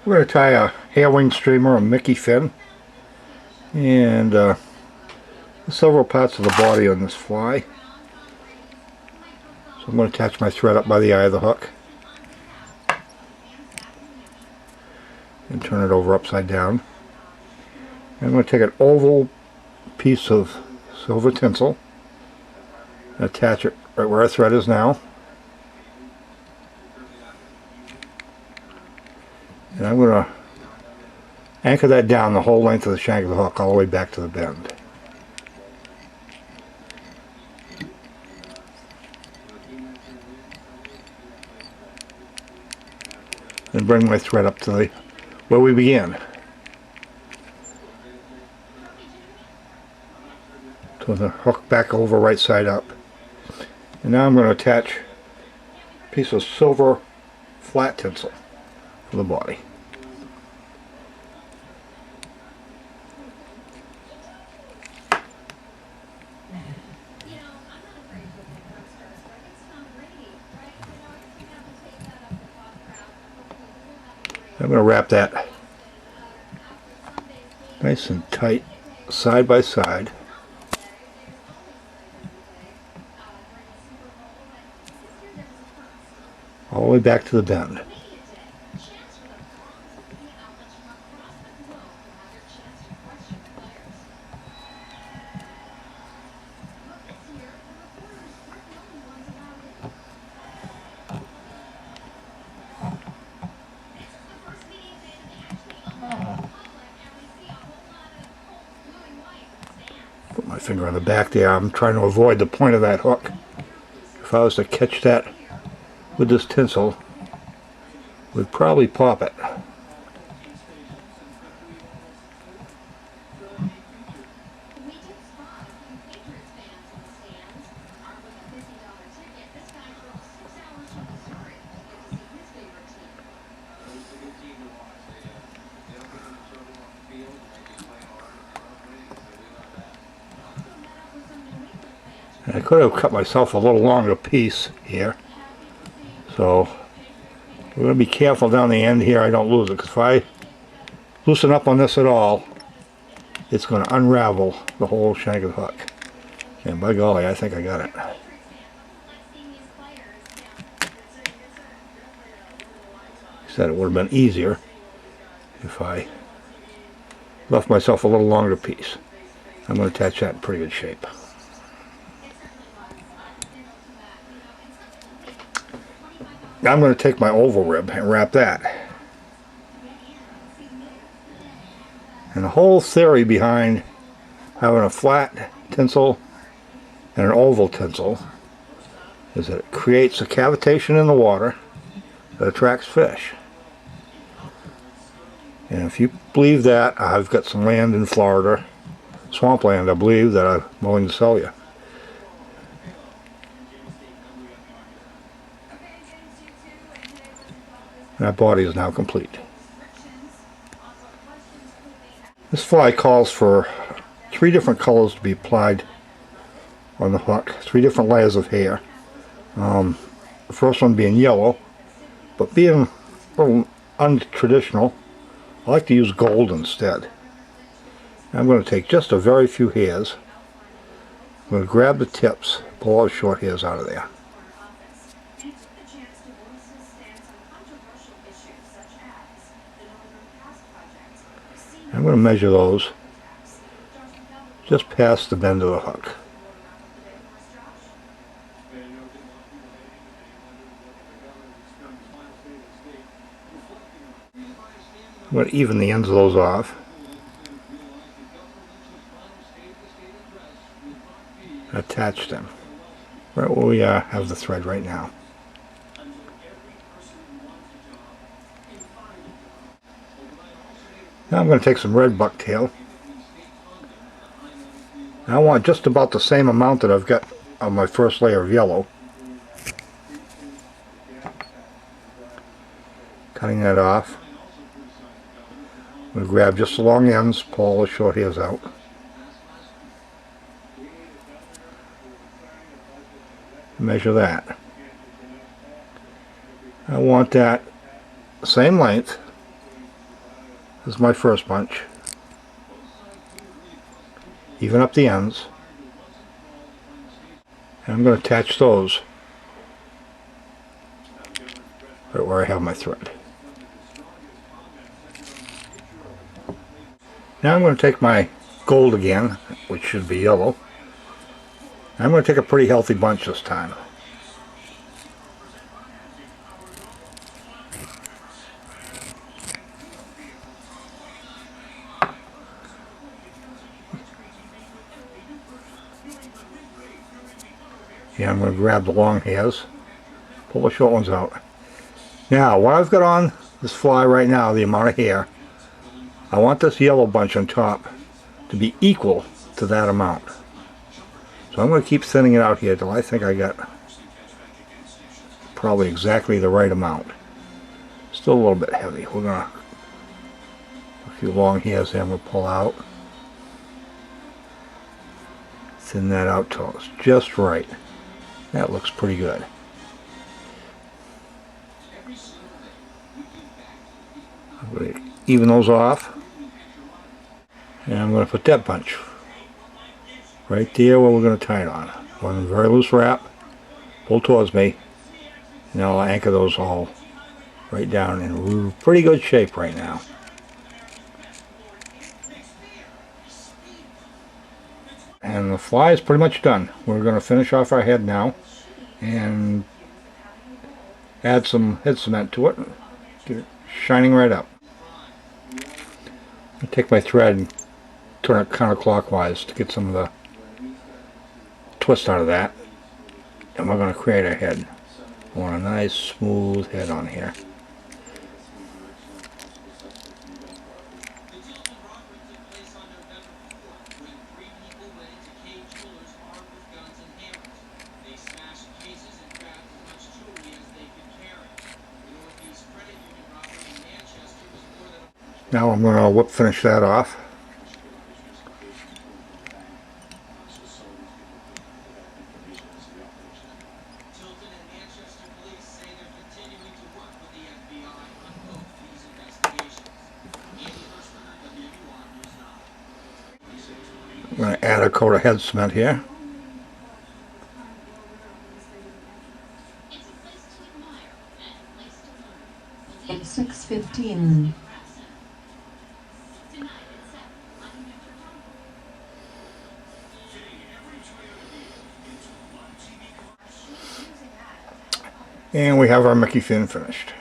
We're going to tie a hair wing streamer, a Micky Finn, and several parts of the body on this fly. So I'm going to attach my thread up by the eye of the hook and turn it over upside down. And I'm going to take an oval piece of silver tinsel and attach it right where our thread is now. And I'm going to anchor that down the whole length of the shank of the hook all the way back to the bend. And bring my thread up to where we began. So the hook back over right side up. And now I'm going to attach a piece of silver flat tinsel for the body. I'm going to wrap that nice and tight side by side. All the way back to the bend. Put my finger on the back there. I'm trying to avoid the point of that hook. If I was to catch that with this tinsel, would probably pop it. And I could have cut myself a little longer piece here. So we're going to be careful down the end here I don't lose it, because if I loosen up on this at all, it's going to unravel the whole shank of the hook. And by golly, I think I got it. Said it would have been easier if I left myself a little longer piece. I'm going to attach that in pretty good shape. Now I'm going to take my oval rib and wrap that. And the whole theory behind having a flat tinsel and an oval tinsel is that it creates a cavitation in the water that attracts fish. And if you believe that, I've got some land in Florida, swampland I believe, that I'm willing to sell you. That body is now complete. This fly calls for 3 different colors to be applied on the hook, 3 different layers of hair. The first one being yellow, but being a little untraditional, I like to use gold instead. I'm going to take just a very few hairs. I'm going to grab the tips, pull all the short hairs out of there. I'm going to measure those just past the bend of the hook. I'm going to even the ends of those off. Attach them right where we have the thread right now. Now I'm going to take some red bucktail. I want just about the same amount that I've got on my first layer of yellow. Cutting that off. I'm going to grab just the long ends, pull all the short hairs out. Measure that. I want that same length This is my first bunch. Even up the ends. And I'm going to attach those right where I have my thread. Now I'm going to take my gold again, which should be yellow. I'm going to take a pretty healthy bunch this time. Yeah, I'm going to grab the long hairs, pull the short ones out. Now, what I've got on this fly right now, the amount of hair, I want this yellow bunch on top to be equal to that amount. So I'm going to keep thinning it out here till I think I got probably exactly the right amount. Still a little bit heavy. We're going to, a few long hairs there I'm going to pull out. Thin that out till it's just right. That looks pretty good. I'm going to even those off. And I'm going to put that bunch right there where we're going to tie it on. One very loose wrap. Pull towards me. Now I'll anchor those all right down in pretty good shape right now. And the fly is pretty much done. We're going to finish off our head now and add some head cement to it and get it shining right up. I'll take my thread and turn it counterclockwise to get some of the twist out of that. And we're going to create a head. I want a nice smooth head on here. Now I'm going to whip finish that off. I'm going to add a coat of head cement here. It's 6:15. And we have our Micky Finn finished.